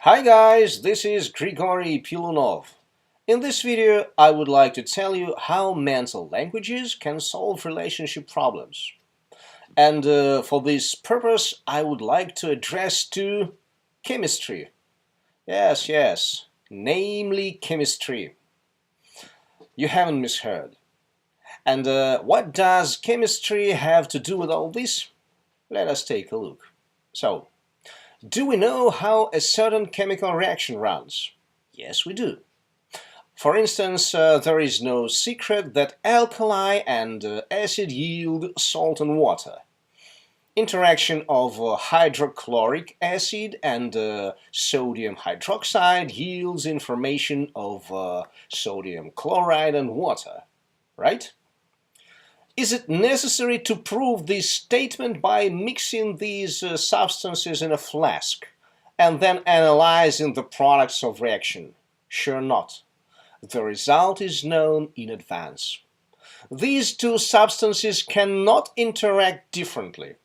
Hi guys, this is Grigory Pilunov. In this video, I would like to tell you how mental languages can solve relationship problems. And for this purpose, I would like to address to chemistry. Yes, namely chemistry. You haven't misheard. And what does chemistry have to do with all this? Let us take a look. So, do we know how a certain chemical reaction runs? Yes, we do. For instance, there is no secret that alkali and acid yield salt and water. Interaction of hydrochloric acid and sodium hydroxide yields information of sodium chloride and water, right? Is it necessary to prove this statement by mixing these substances in a flask and then analyzing the products of reaction? Sure not. The result is known in advance. These two substances cannot interact differently.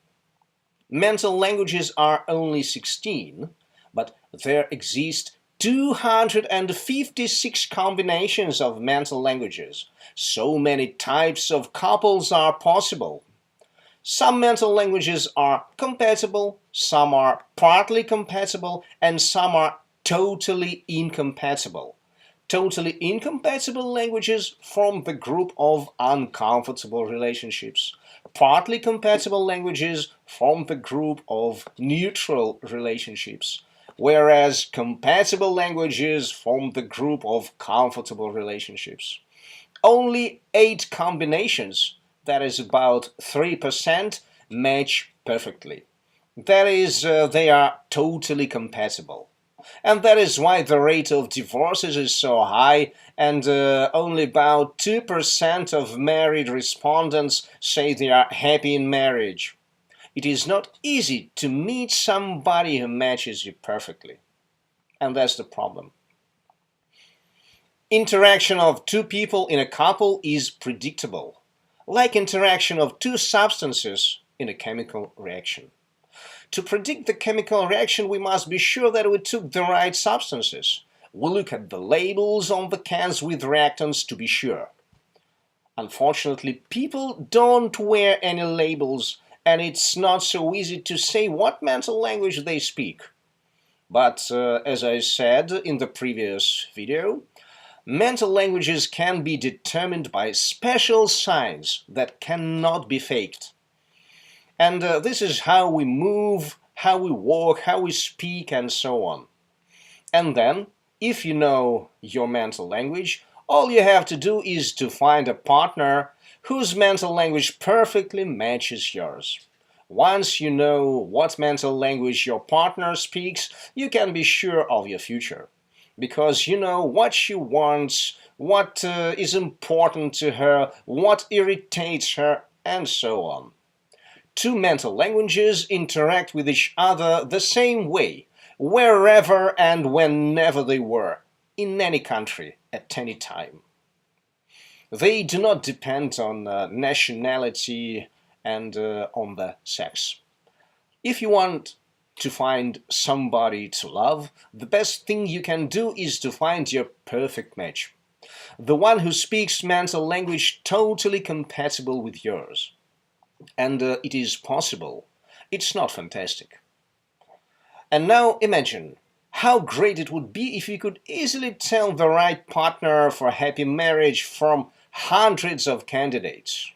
Mental languages are only 16, but there exist 256 combinations of mental languages. So many types of couples are possible. Some mental languages are compatible, some are partly compatible, and some are totally incompatible. Totally incompatible languages form the group of uncomfortable relationships. Partly compatible languages form the group of neutral relationships, whereas compatible languages form the group of comfortable relationships. Only 8 combinations, that is about 3%, match perfectly. That is, they are totally compatible. And that is why the rate of divorces is so high, and only about 2% of married respondents say they are happy in marriage. It is not easy to meet somebody who matches you perfectly. And that's the problem. Interaction of two people in a couple is predictable, like interaction of two substances in a chemical reaction. To predict the chemical reaction, we must be sure that we took the right substances. We look at the labels on the cans with reactants to be sure. Unfortunately, people don't wear any labels, and it's not so easy to say what mental language they speak. But as I said in the previous video, mental languages can be determined by special signs that cannot be faked. And this is how we move, how we walk, how we speak, and so on. And then, if you know your mental language, all you have to do is to find a partner whose mental language perfectly matches yours. Once you know what mental language your partner speaks, you can be sure of your future. Because you know what she wants, what is important to her, what irritates her, and so on. Two mental languages interact with each other the same way, wherever and whenever they were, in any country, at any time. They do not depend on nationality and on the sex. If you want to find somebody to love, the best thing you can do is to find your perfect match. The one who speaks mental language totally compatible with yours. And it is possible. It's not fantastic. And now imagine how great it would be if you could easily tell the right partner for a happy marriage from hundreds of candidates.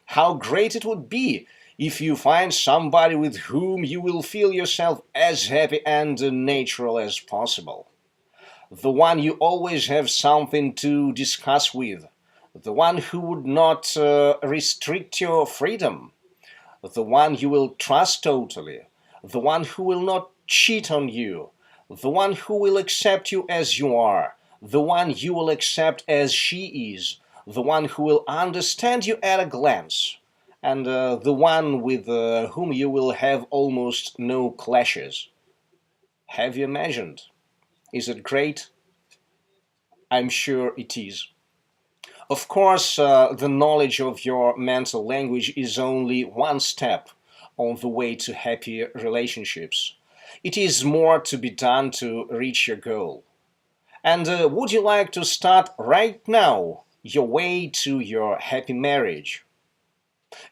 How great it would be if you find somebody with whom you will feel yourself as happy and natural as possible. The one you always have something to discuss with. The one who would not restrict your freedom. The one you will trust totally, the one who will not cheat on you, the one who will accept you as you are, the one you will accept as she is, the one who will understand you at a glance, and the one with whom you will have almost no clashes. Have you imagined? Is it great? I'm sure it is. Of course, the knowledge of your mental language is only one step on the way to happy relationships. It is more to be done to reach your goal. And would you like to start right now your way to your happy marriage?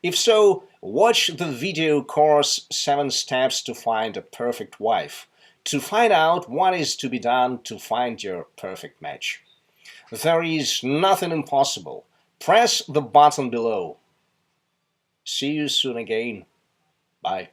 If so, watch the video course 7 Steps to Find a Perfect Wife to find out what is to be done to find your perfect match. There is nothing impossible. Press the button below. See you soon again. Bye.